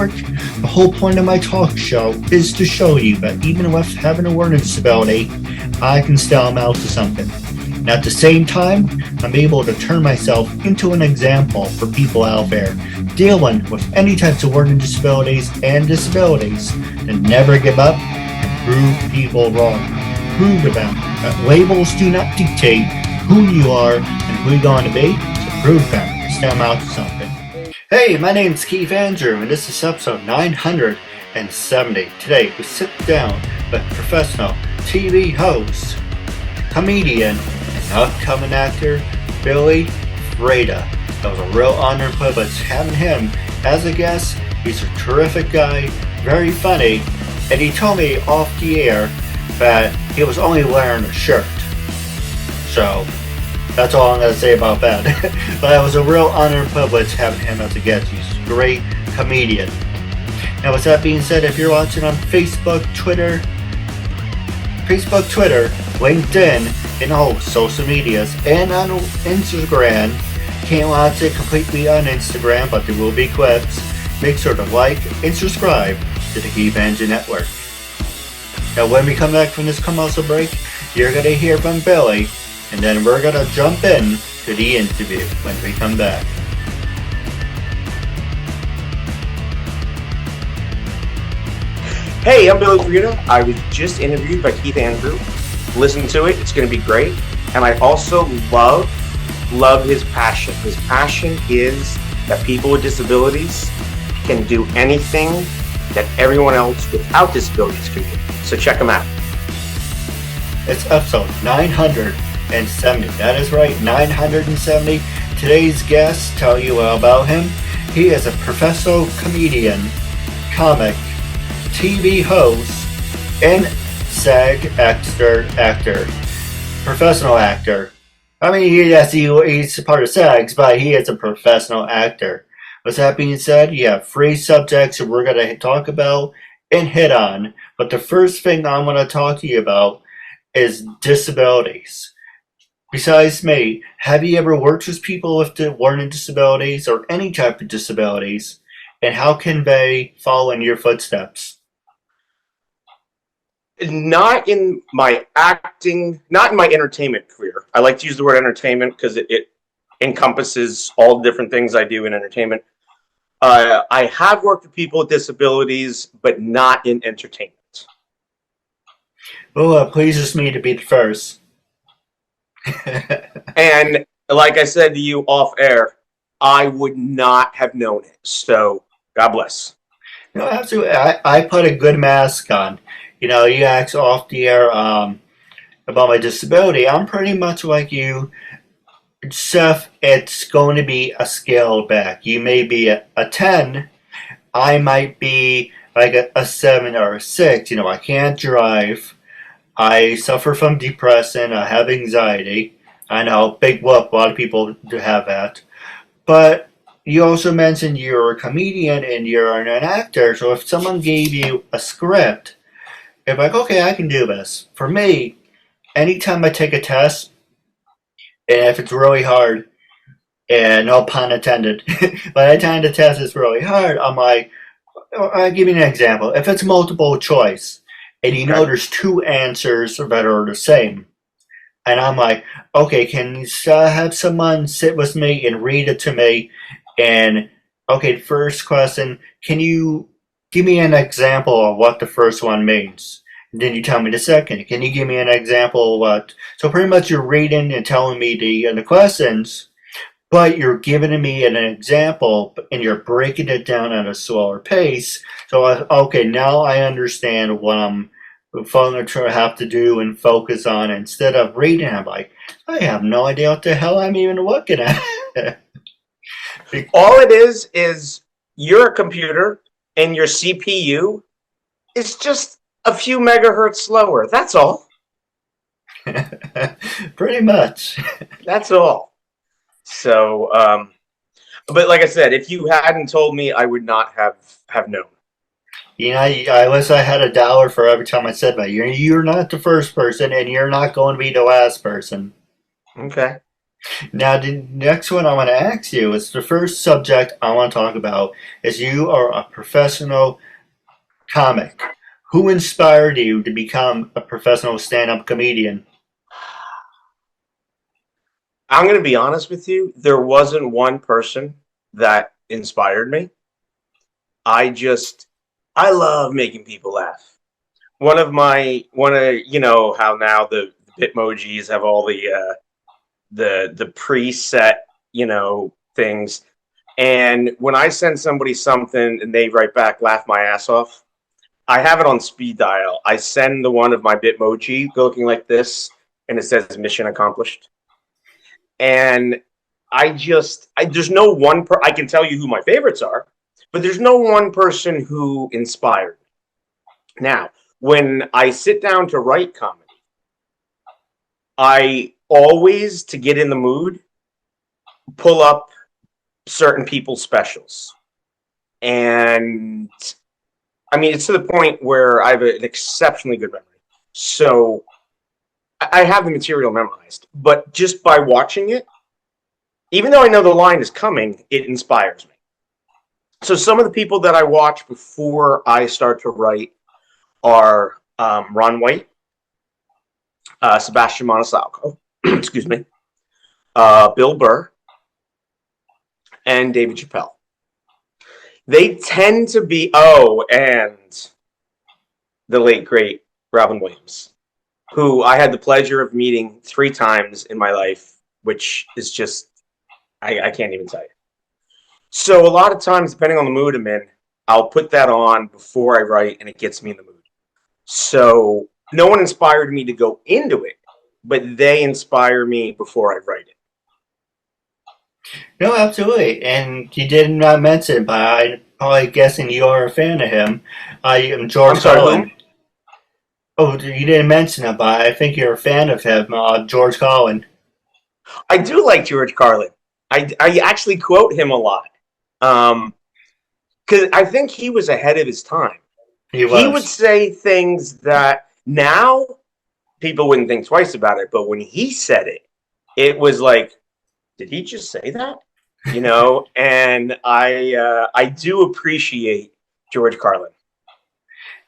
KeithAndrewNetWork. The whole point of my talk show is to show you that even with having a learning disability, I can still amount to something. And at the same time, I'm able to turn myself into an example for people out there dealing with any types of learning disabilities and disabilities to never give up and prove people wrong. Prove to them that labels do not dictate who you are and who you're going to be, so prove them and stand out to something. Hey, my name's Keith Andrew, and this is episode 970. Today, we sit down with professional TV host, comedian, and upcoming actor, Billy Freda. That was a real honor and privilege having him as a guest. He's a terrific guy, very funny, and he told me off the air that he was only wearing a shirt. So, that's all I'm going to say about that. But it was a real honor and privilege having him as a guest. He's a great comedian. Now, with that being said, if you're watching on Facebook, Twitter, LinkedIn, and all social medias, and on Instagram, can't watch it completely on Instagram, but there will be clips. Make sure to like and subscribe to the Keith Andrew Network. Now, when we come back from this commercial break, you're going to hear from Billy, and then we're going to jump in to the interview when we come back. Hey, I'm Billy Freda. I was just interviewed by Keith Andrew. Listen to it. It's going to be great. And I also love his passion. His passion is that people with disabilities can do anything that everyone else without disabilities can do. So check him out. It's episode 970. That is right, 970. Today's guest, tell you all about him. He is a professional comedian, comic, TV host, and SAG actor, professional actor. I mean, yes, he's part of SAGs, but he is a professional actor. With that being said, you have 3 subjects that we're going to talk about and hit on. But the first thing I want to talk to you about is disabilities. Besides me, have you ever worked with people with learning disabilities or any type of disabilities? And how can they follow in your footsteps? Not in my acting, not in my entertainment career. I like to use the word entertainment because it encompasses all the different things I do in entertainment. I have worked with people with disabilities, but not in entertainment. Well, it pleases me to be the first. And like I said to you off air, I would not have known it. So, God bless. No, absolutely. I put a good mask on. You know, you asked off the air about my disability. I'm pretty much like you. Seth, it's going to be a scale back. You may be a 10. I might be like a 7 or a 6. You know, I can't drive. I suffer from depression. I have anxiety. I know, big whoop. A lot of people do have that. But you also mentioned you're a comedian and you're an actor. So if someone gave you a script, if like, okay, I can do this. For me, anytime I take a test, and if it's really hard, and no pun intended, but anytime the test is really hard, I'm like, I'll give you an example. If it's multiple choice, and you know there's 2 answers that are the same, and I'm like, okay, can you have someone sit with me and read it to me? And, okay, first question, can you give me an example of what the first one means? And then you tell me the second. Can you give me an example of what? So pretty much you're reading and telling me the questions, but you're giving me an example and you're breaking it down at a slower pace. So, okay, now I understand what I'm going to have to do and focus on. Instead of reading, I'm like, I have no idea what the hell I'm even looking at. All it is you're a computer and your CPU is just a few megahertz slower. That's all. Pretty much. That's all. So, but like I said, if you hadn't told me, I would not have known. You know, I wish I had $1 for every time I said that. You're not the first person, and you're not going to be the last person. Okay. Now, the next one I want to ask you is the first subject I want to talk about is you are a professional comic. Who inspired you to become a professional stand-up comedian? I'm going to be honest with you. There wasn't one person that inspired me. I love making people laugh. You know how now the Bitmojis have all the preset, you know, things. And when I send somebody something and they write back, laugh my ass off, I have it on speed dial. I send the one of my Bitmoji looking like this, and it says mission accomplished. And there's no I can tell you who my favorites are, but there's no one person who inspired me. Now, when I sit down to write comedy, I always, to get in the mood, pull up certain people's specials. And I mean, it's to the point where I have an exceptionally good memory. So I have the material memorized, but just by watching it, even though I know the line is coming, it inspires me. So some of the people that I watch before I start to write are Ron White, Sebastian Maniscalco, excuse me, Bill Burr, and David Chappelle. They tend to be, and the late, great Robin Williams, who I had the pleasure of meeting 3 times in my life, which is just, I can't even tell you. So a lot of times, depending on the mood I'm in, I'll put that on before I write, and it gets me in the mood. So no one inspired me to go into it, but they inspire me before I write it. No, absolutely. And you did not mention, but I'm probably guessing you're a fan of him. I am George I'm sorry, Carlin. who? Oh, you didn't mention it, but I think you're a fan of him, George Carlin. I do like George Carlin. I actually quote him a lot. Because I think he was ahead of his time. He He would was. say things that now people wouldn't think twice about it, but when he said it, it was like, did he just say that? You know, and I do appreciate George Carlin.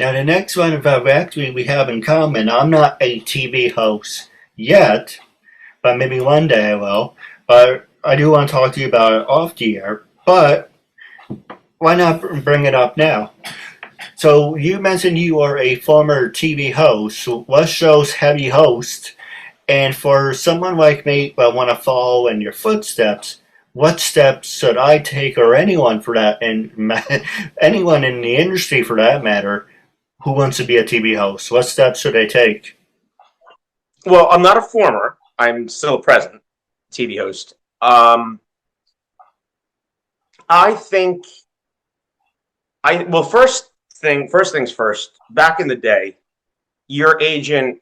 Now, the next one about actually we have in common, I'm not a TV host yet, but maybe one day I will. But I do want to talk to you about it off the air. But why not bring it up now? So you mentioned you are a former TV host. So what shows have you hosted? And for someone like me that want to follow in your footsteps, what steps should I take, or anyone for that, and anyone in the industry for that matter, who wants to be a TV host? What steps should they take? Well, I'm not a former. I'm still a present TV host. I think first things first. Back in the day, your agent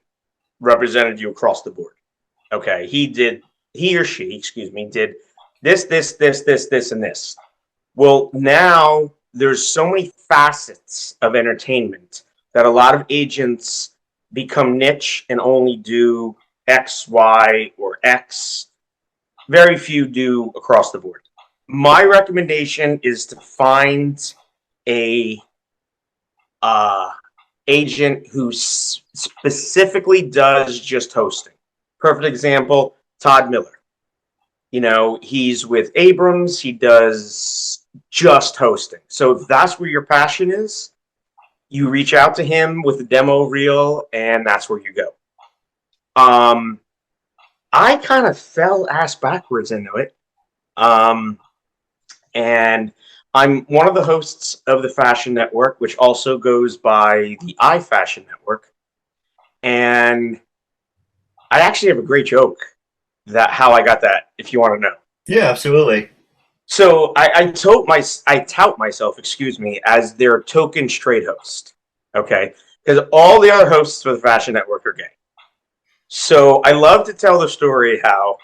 represented you across the board. Okay, he or she, excuse me, did this, and this. Well, now there's so many facets of entertainment that a lot of agents become niche and only do X, Y, or X. Very few do across the board. My recommendation is to find a agent who specifically does just hosting. Perfect example, Todd Miller. You know, he's with Abrams. He does just hosting. So if that's where your passion is, you reach out to him with a demo reel, and that's where you go. I kind of fell ass backwards into it. And I'm one of the hosts of the Fashion Network, which also goes by the iFashion Network. And I actually have a great joke that how I got that, if you want to know. Yeah, absolutely. So I tout myself, excuse me, as their token straight host. Okay, because all the other hosts for the Fashion Network are gay. So I love to tell the story how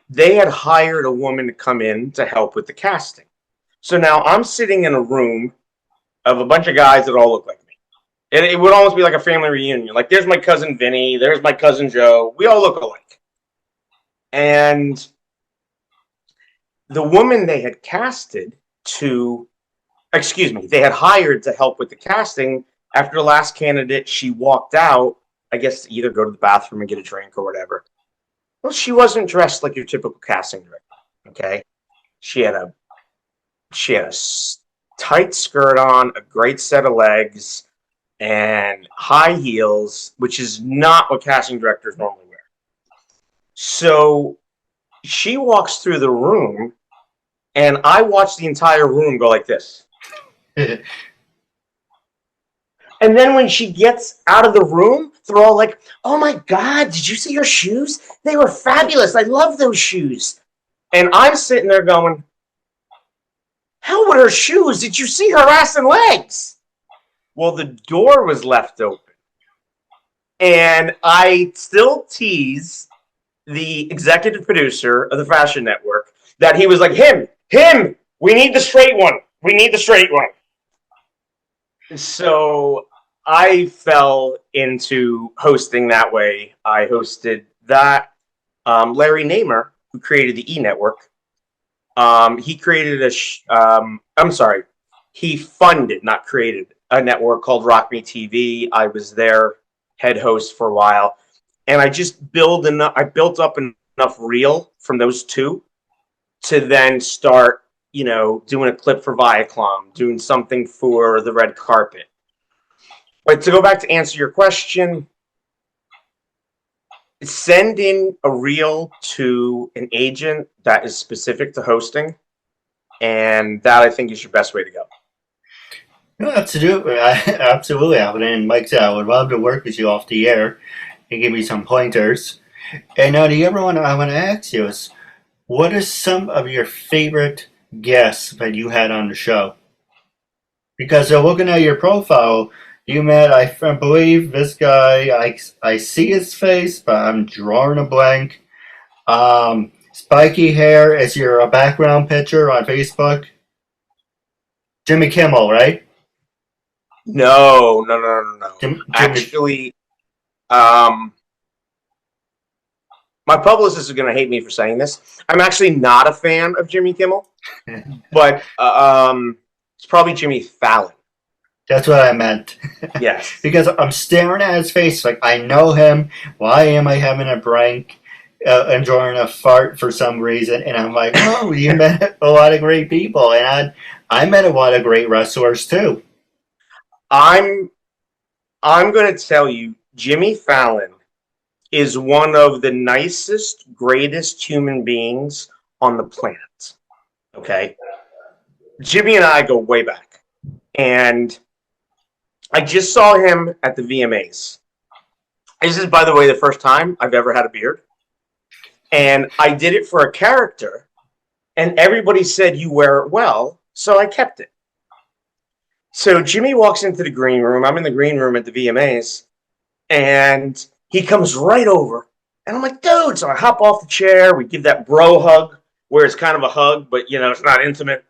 they had hired a woman to come in to help with the casting. So now I'm sitting in a room of a bunch of guys that all look like me. And it would almost be like a family reunion. Like, there's my cousin Vinny, there's my cousin Joe. We all look alike. And the woman they had they had hired to help with the casting. After the last candidate, she walked out, I guess to either go to the bathroom and get a drink or whatever. Well, she wasn't dressed like your typical casting director. Okay, she had a tight skirt on, a great set of legs, and high heels, which is not what casting directors normally wear. So she walks through the room, and I watched the entire room go like this. And then when she gets out of the room, they're all like, "Oh my God, did you see her shoes? They were fabulous. I love those shoes." And I'm sitting there going, "Hell with her shoes. Did you see her ass and legs?" Well, the door was left open. And I still tease the executive producer of the Fashion Network that he was like, him, we need the straight one. We need the straight one. So I fell into hosting that way. I hosted that. Larry Namer, who created the E! Network, he created he funded, not created, a network called Rock Me TV. I was their head host for a while. And I just built up enough reel from those two to then start, doing a clip for Viacom, doing something for the red carpet. But to go back to answer your question, send in a reel to an agent that is specific to hosting, and that I think is your best way to go. No, absolutely. Absolutely, Alvin. And Mike said, I would love to work with you off the air and give me some pointers. And now the other one I want to ask you is, what are some of your favorite guests that you had on the show? Because looking at your profile, you met, I believe, this guy. I see his face, but I'm drawing a blank. Spiky hair is your background picture on Facebook. Jimmy Kimmel, right? No. Actually, my publicist is going to hate me for saying this. I'm actually not a fan of Jimmy Kimmel, but it's probably Jimmy Fallon. That's what I meant. Yes. Because I'm staring at his face like I know him. Why am I having a prank, enjoying a fart for some reason? And I'm like, oh, you met a lot of great people. And I met a lot of great wrestlers too. I'm going to tell you, Jimmy Fallon is one of the nicest, greatest human beings on the planet. Okay? Jimmy and I go way back. And I just saw him at the VMAs. This is, by the way, the first time I've ever had a beard. And I did it for a character. And everybody said, you wear it well. So I kept it. So Jimmy walks into the green room. I'm in the green room at the VMAs. And he comes right over. And I'm like, dude. So I hop off the chair. We give that bro hug, where it's kind of a hug, but, it's not intimate.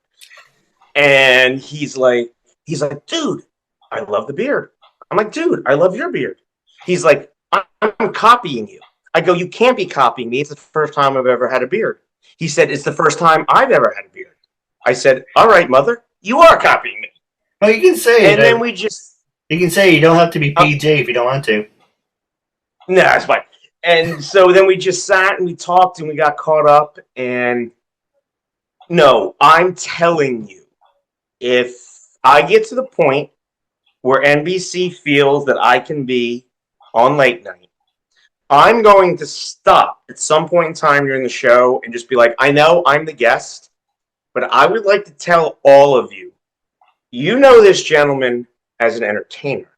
And he's like, dude, I love the beard. I'm like, dude, I love your beard. He's like, I'm copying you. I go, you can't be copying me. It's the first time I've ever had a beard. He said, it's the first time I've ever had a beard. I said, all right, mother, you are copying me. Well, you can say and then you can say you don't have to be PJ if you don't want to. No, it's fine. And so then we just sat and we talked and we got caught up. And no, I'm telling you, if I get to the point where NBC feels that I can be on late night, I'm going to stop at some point in time during the show and just be like, I know I'm the guest, but I would like to tell all of you, you know this gentleman as an entertainer.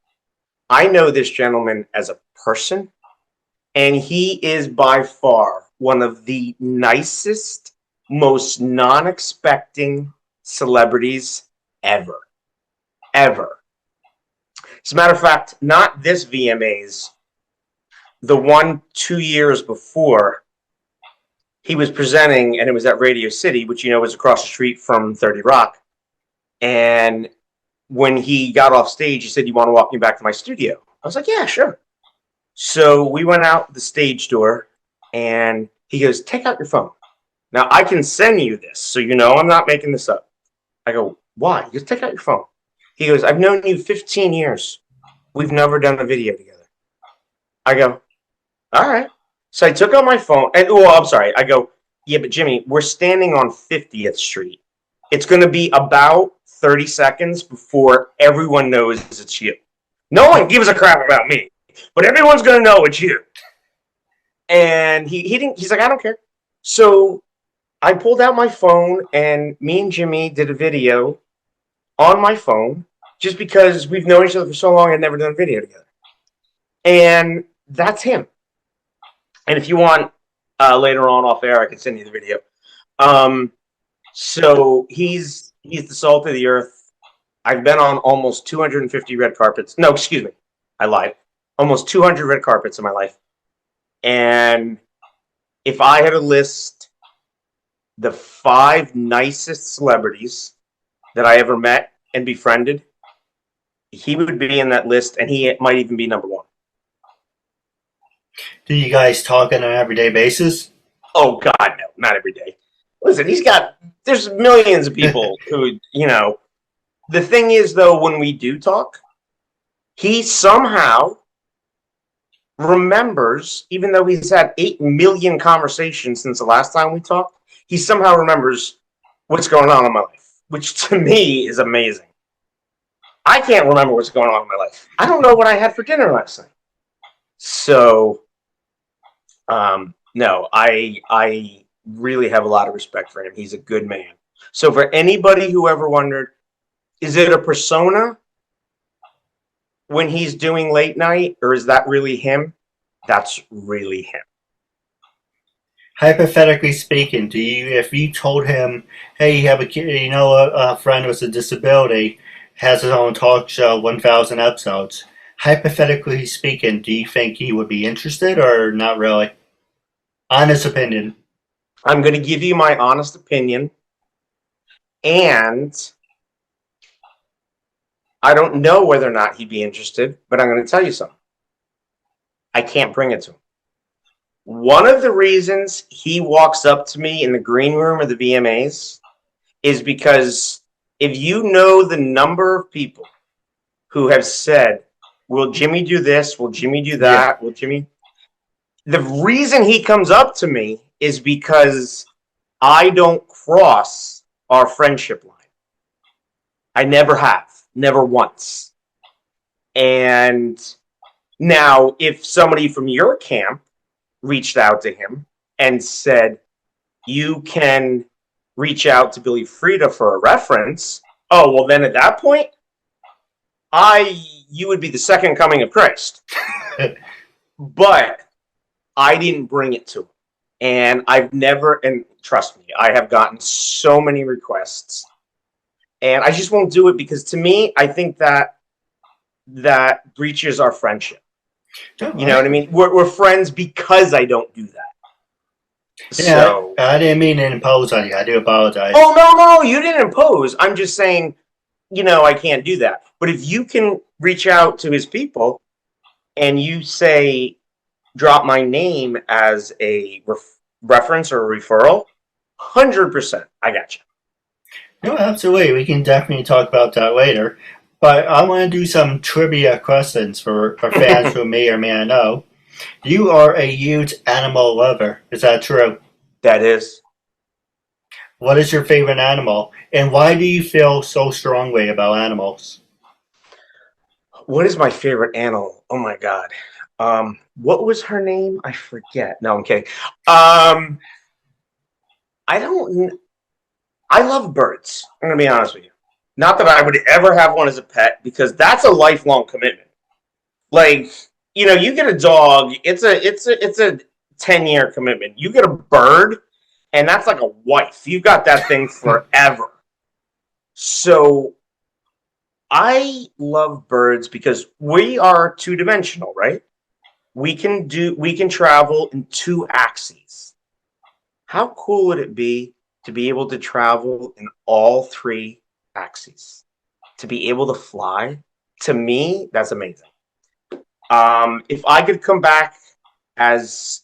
I know this gentleman as a person, and he is by far one of the nicest, most non-expecting celebrities ever. Ever. As a matter of fact, not this VMAs, the one 2 years before, he was presenting, and it was at Radio City, which was across the street from 30 Rock. And when he got off stage, he said, you want to walk me back to my studio? I was like, yeah, sure. So we went out the stage door, and He goes, take out your phone. Now, I can send you this, so you know I'm not making this up. I go, why? He goes, take out your phone. He goes, I've known you 15 years. We've never done a video together. I go, all right. So I took out my phone, and I'm sorry. I go, yeah, but Jimmy, we're standing on 50th Street. It's going to be about 30 seconds before everyone knows it's you. No one gives a crap about me, but everyone's going to know it's you. And he didn't. He's like, I don't care. So I pulled out my phone, and me and Jimmy did a video on my phone, just because we've known each other for so long and never done a video together. And that's him. And if you want, later on off air, I can send you the video. So he's the salt of the earth. I've been on almost 250 red carpets. No, excuse me. I lied. Almost 200 red carpets in my life. And if I had to list the 5 nicest celebrities that I ever met and befriended, he would be in that list, and he might even be number 1. Do you guys talk on an everyday basis? Oh, God, no. Not every day. Listen, there's millions of people who, the thing is, though, when we do talk, he somehow remembers, even though he's had 8 million conversations since the last time we talked, he somehow remembers what's going on in my life, which to me is amazing. I can't remember what's going on in my life. I don't know what I had for dinner last night. So, no, I really have a lot of respect for him. He's a good man. So for anybody who ever wondered, is it a persona when he's doing late night, or is that really him? That's really him. Hypothetically speaking, if you told him, hey, you have a kid, a friend with a disability, has his own talk show, 1,000 episodes. Hypothetically speaking, do you think he would be interested or not really? Honest opinion. I'm going to give you my honest opinion, and I don't know whether or not he'd be interested, but I'm going to tell you something. I can't bring it to him. One of the reasons he walks up to me in the green room of the VMAs is because if you know the number of people who have said, will Jimmy do this? Will Jimmy do that? Yeah. Will Jimmy? The reason he comes up to me is because I don't cross our friendship line. I never have. Never once. And now, if somebody from your camp reached out to him and said, you can reach out to Billy Freda for a reference, oh, well, then at that point, you would be the second coming of Christ. But I didn't bring it to him. And and trust me, I have gotten so many requests. And I just won't do it because, to me, I think that breaches our friendship. You know what I mean? We're friends because I don't do that. Yeah, so, I didn't mean to impose on you. I do apologize. Oh, no, you didn't impose. I'm just saying, I can't do that. But if you can reach out to his people and you say, drop my name as a reference or a referral, 100%, I got you. No, absolutely. We can definitely talk about that later. But I want to do some trivia questions for fans who may or may not know. You are a huge animal lover. Is that true? That is. What is your favorite animal? And why do you feel so strongly about animals? What is my favorite animal? Oh, my God. What was her name? I forget. No, I'm kidding. I love birds. I'm going to be honest with you. Not that I would ever have one as a pet, because that's a lifelong commitment. Like, you get a dog, it's a 10-year commitment. You get a bird, and that's like a wife. You've got that thing forever. So I love birds because we are 2-dimensional, right? We can travel in 2 axes. How cool would it be to be able to travel in all 3 axes? To be able to fly? To me, that's amazing. If I could come back as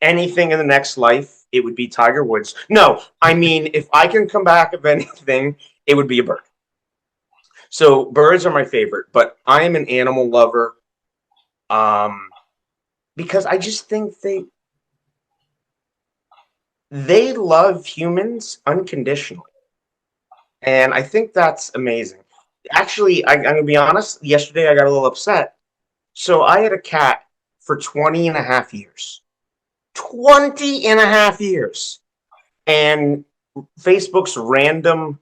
anything in the next life, it would be Tiger Woods. No, I mean, if I can come back of anything, it would be a bird. So birds are my favorite, but I am an animal lover, because I just think they love humans unconditionally. And I think that's amazing. Actually, I'm going to be honest, yesterday I got a little upset. So I had a cat for 20 and a half years. 20 and a half years. And Facebook's random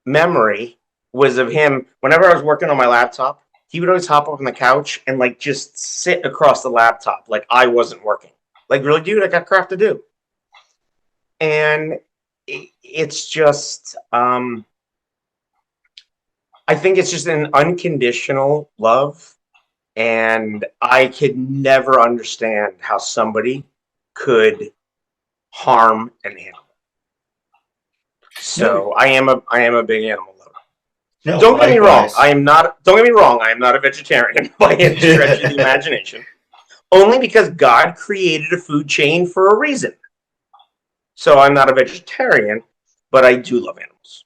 memory was of him. Whenever I was working on my laptop, he would always hop up on the couch and like just sit across the laptop like I wasn't working. Like, really, dude, I got crap to do. And it's just, I think it's just an unconditional love, and I could never understand how somebody could harm an animal. So I am a big animal lover. No, Don't get me wrong. likewise. Don't get me wrong. I am not a vegetarian by any stretch of the imagination. Only because God created a food chain for a reason. So I'm not a vegetarian, but I do love animals.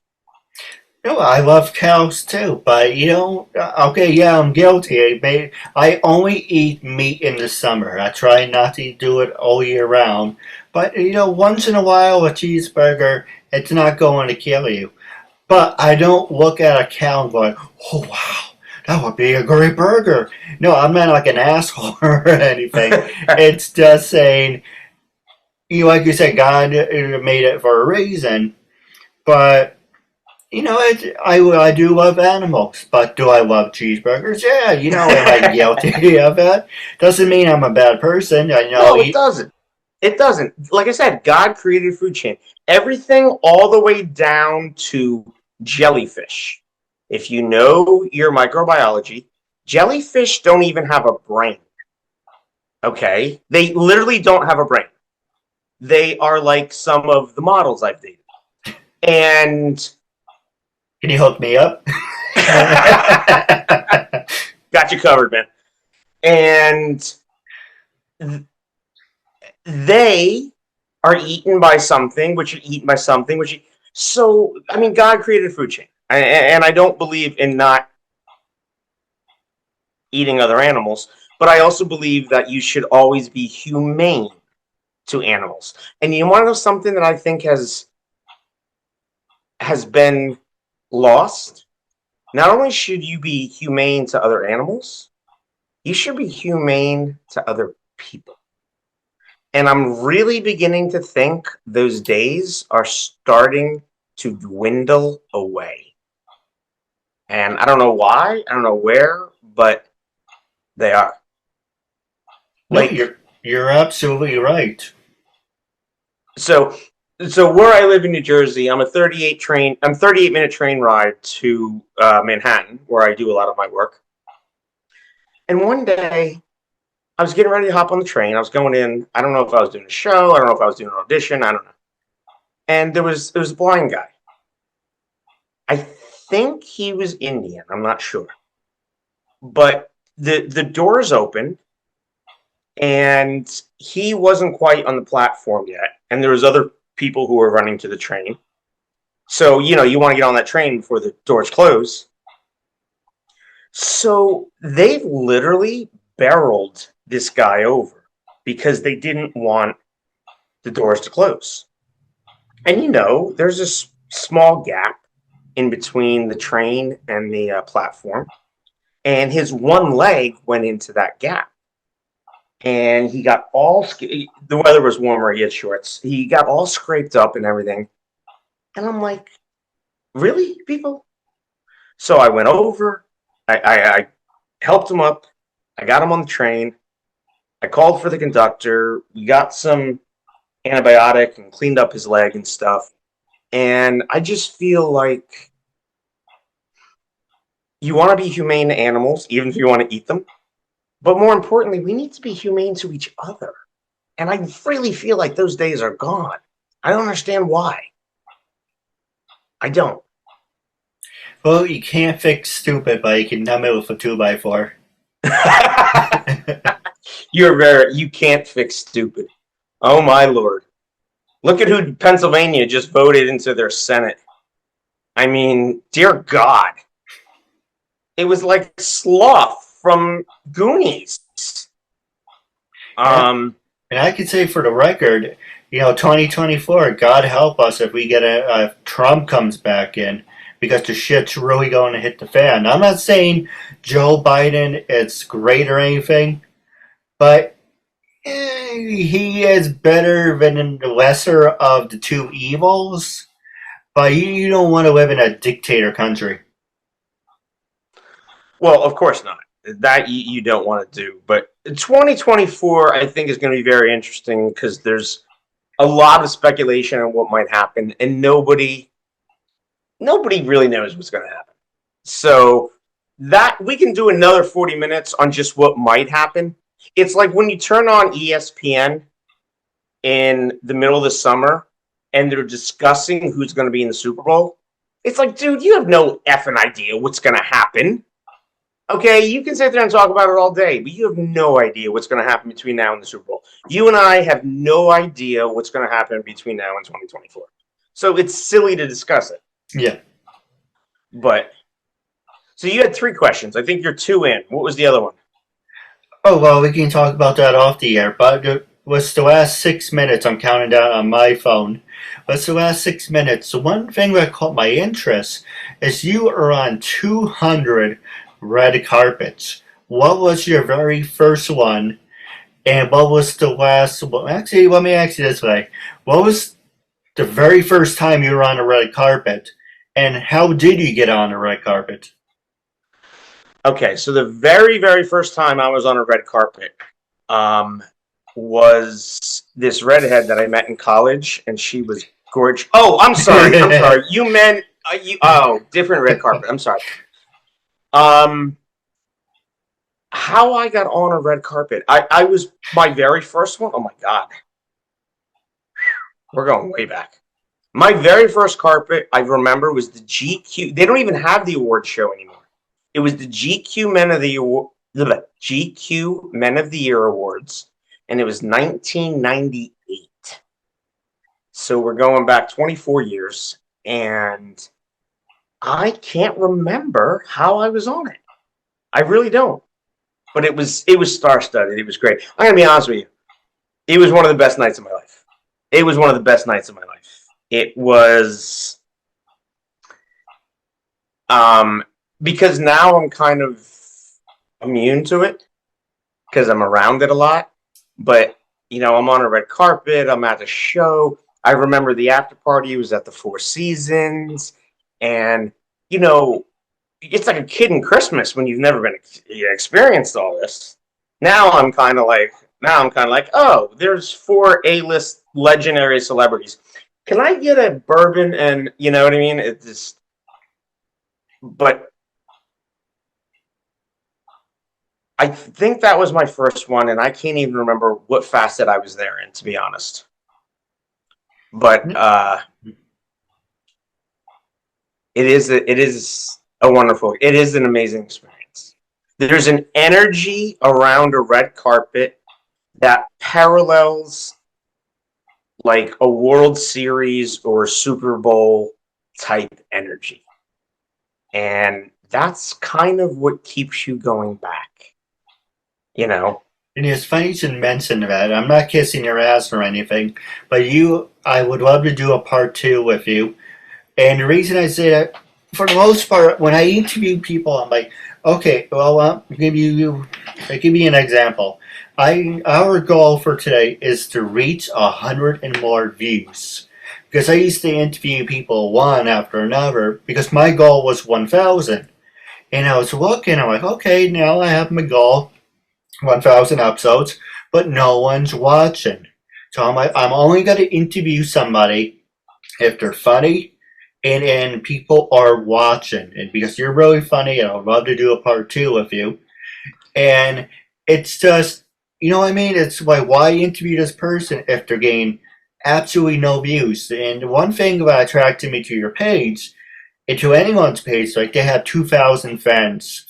No, I love cows too, but okay, yeah, I'm guilty. I only eat meat in the summer. I try not to do it all year round. But once in a while, a cheeseburger, it's not going to kill you. But I don't look at a cow and going, oh wow, that would be a great burger. No, I'm not like an asshole or anything. It's just saying, like you said, God made it for a reason. But I do love animals, but do I love cheeseburgers? Yeah, am I guilty of that? Doesn't mean I'm a bad person. I know. No, it doesn't. It doesn't. Like I said, God created a food chain. Everything all the way down to jellyfish. If you know your microbiology, jellyfish don't even have a brain. Okay? They literally don't have a brain. They are like some of the models I've dated. And can you hook me up? got you covered, man. And they are eaten by something, which are eaten by something, which. So, I mean, God created a food chain. And I don't believe in not eating other animals, but I also believe that you should always be humane to animals. And you want to know something that I think has been lost? Not only should you be humane to other animals, you should be humane to other people. And I'm really beginning to think those days are starting to dwindle away. And I don't know why, I don't know where, but they are. No, you're absolutely right. So where I live in New Jersey, I'm 38-minute train ride to Manhattan, where I do a lot of my work. And one day, I was getting ready to hop on the train. I was going in. I don't know if I was doing a show. I don't know if I was doing an audition. I don't know. And there was a blind guy. I think he was Indian. I'm not sure. But the doors opened, and he wasn't quite on the platform yet. And there was other people who were running to the train. So, you want to get on that train before the doors close. So they've literally barreled this guy over because they didn't want the doors to close. And there's a small gap in between the train and the platform. And his one leg went into that gap. And he got the weather was warmer, he had shorts. He got all scraped up and everything. And I'm like, really, people? So I went over, I helped him up, I got him on the train, I called for the conductor, we got some antibiotic and cleaned up his leg and stuff. And I just feel like you want to be humane to animals, even if you want to eat them. But more importantly, we need to be humane to each other. And I really feel like those days are gone. I don't understand why. I don't. Well, you can't fix stupid, but you can numb it with a 2x4. You can't fix stupid. Oh my lord! Look at who Pennsylvania just voted into their Senate. I mean, dear God, it was like Sloth from Goonies. And, Um, and I can say for the record, 2024, God help us if we get if Trump comes back in, because the shit's really going to hit the fan. I'm not saying Joe Biden is great or anything, but he is better than the lesser of the two evils. But you don't want to live in a dictator country. well, of course not. That you don't want to do. But 2024, I think, is going to be very interesting because there's a lot of speculation on what might happen, and nobody really knows what's going to happen. So that we can do another 40 minutes on just what might happen. It's like when you turn on ESPN in the middle of the summer and they're discussing who's going to be in the Super Bowl. It's like, dude, you have no effing idea what's going to happen. Okay, you can sit there and talk about it all day, but you have no idea what's going to happen between now and the Super Bowl. You and I have no idea what's going to happen between now and 2024. So it's silly to discuss it. Yeah. But so you had 3 questions. I think you're 2 in. What was the other one? Oh, well, we can talk about that off the air, but what's the last 6 minutes? I'm counting down on my phone. What's the last 6 minutes? The one thing that caught my interest is you are on 200 red carpets. What was your very first one, and what was the last one? Actually, let me ask you this way. What was the very first time you were on a red carpet, and how did you get on a red carpet? Okay, so the very, very first time I was on a red carpet was this redhead that I met in college, and she was gorgeous. Oh, I'm sorry. I'm sorry. You meant different red carpet. I'm sorry. How I got on a red carpet. I was my very first one. Oh my God. We're going way back. My very first carpet, I remember, was the GQ. They don't even have the award show anymore. It was the GQ Men of the Year Awards, and it was 1998. So we're going back 24 years, and I can't remember how I was on it. I really don't. But it was star-studded. It was great. I'm going to be honest with you. It was one of the best nights of my life. It was one of the best nights of my life. It was because now I'm kind of immune to it because I'm around it a lot. But, I'm on a red carpet. I'm at a show. I remember the after party was at the Four Seasons. And, it's like a kid in Christmas when you've never been experienced all this. Now I'm kind of like, oh, there's 4 A-list legendary celebrities. Can I get a bourbon? And you know what I mean? It just, but I think that was my first one, and I can't even remember what facet I was there in, to be honest. But it is an amazing experience. There's an energy around a red carpet that parallels like a World Series or Super Bowl type energy. And that's kind of what keeps you going back. And it's funny you should mention that. I'm not kissing your ass or anything, but I would love to do a part 2 with you. And the reason I say that, for the most part, when I interview people, I'm like, okay, well, I'll give you an example. Our goal for today is to reach 100 and more views. Because I used to interview people one after another, because my goal was 1,000. And I was looking, I'm like, okay, now I have my goal, 1,000 episodes, but no one's watching. So I'm like, I'm only going to interview somebody if they're funny and people are watching. And because you're really funny, and I'd love to do a part 2 with you. And it's just, you know what I mean? It's like, why interview this person if they're getting absolutely no views? And one thing that attracted me to your page, and to anyone's page, like they have 2,000 friends.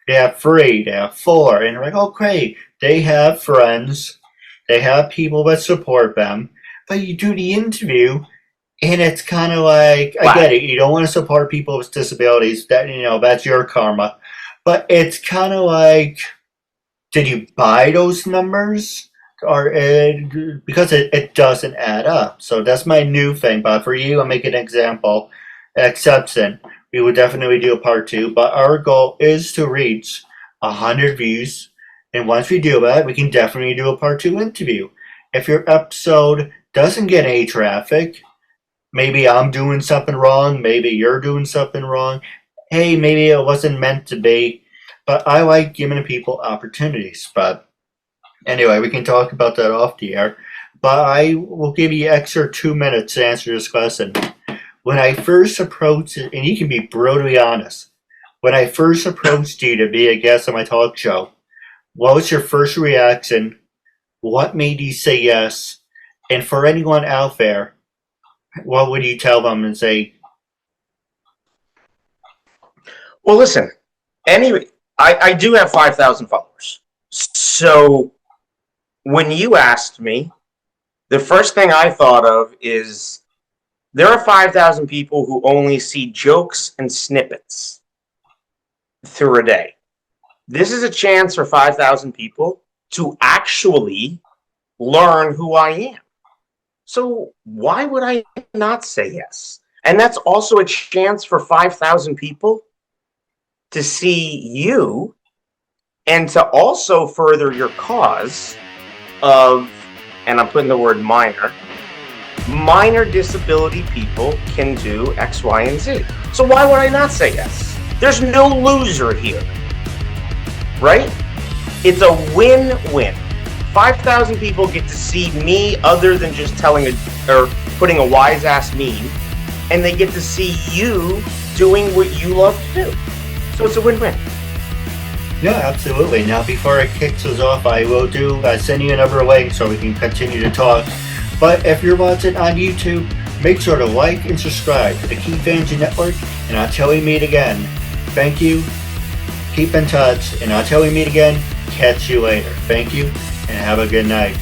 They have 3, they have 4, and they're like, oh great, they have friends They have people that support them, but you do the interview, and it's kind of like, I get it. You don't want to support people with disabilities. That's your karma. But it's kind of like, did you buy those numbers? Or because it doesn't add up. So that's my new thing. But for you, I'll make an example. Exception. We would definitely do a part 2. But our goal is to reach 100 views. And once we do that, we can definitely do a part 2 interview. If your episode doesn't get any traffic, maybe I'm doing something wrong, maybe you're doing something wrong. Hey, maybe it wasn't meant to be. But I like giving people opportunities. But anyway, we can talk about that off the air. But I will give you extra 2 minutes to answer this question. When I first approached it, and you can be brutally honest, when I first approached you to be a guest on my talk show, what was your first reaction? What made you say yes? And for anyone out there, what would you tell them and say? Well, listen, anyway, I do have 5,000 followers. So when you asked me, the first thing I thought of is there are 5,000 people who only see jokes and snippets through a day. This is a chance for 5,000 people to actually learn who I am. So why would I not say yes? And that's also a chance for 5,000 people to see you and to also further your cause of, and I'm putting the word minor disability people can do X, Y, and Z. So why would I not say yes? There's no loser here, right? It's a win-win. 5,000 people get to see me other than just or putting a wise ass meme, and they get to see you doing what you love to do. So it's a win-win. Yeah, absolutely. Now, before it kicks us off, I will send you another link so we can continue to talk. But if you're watching on YouTube, make sure to like and subscribe to the Keith Andrew Network, and until we meet again, thank you, keep in touch, and until we meet again, catch you later. Thank you, and have a good night.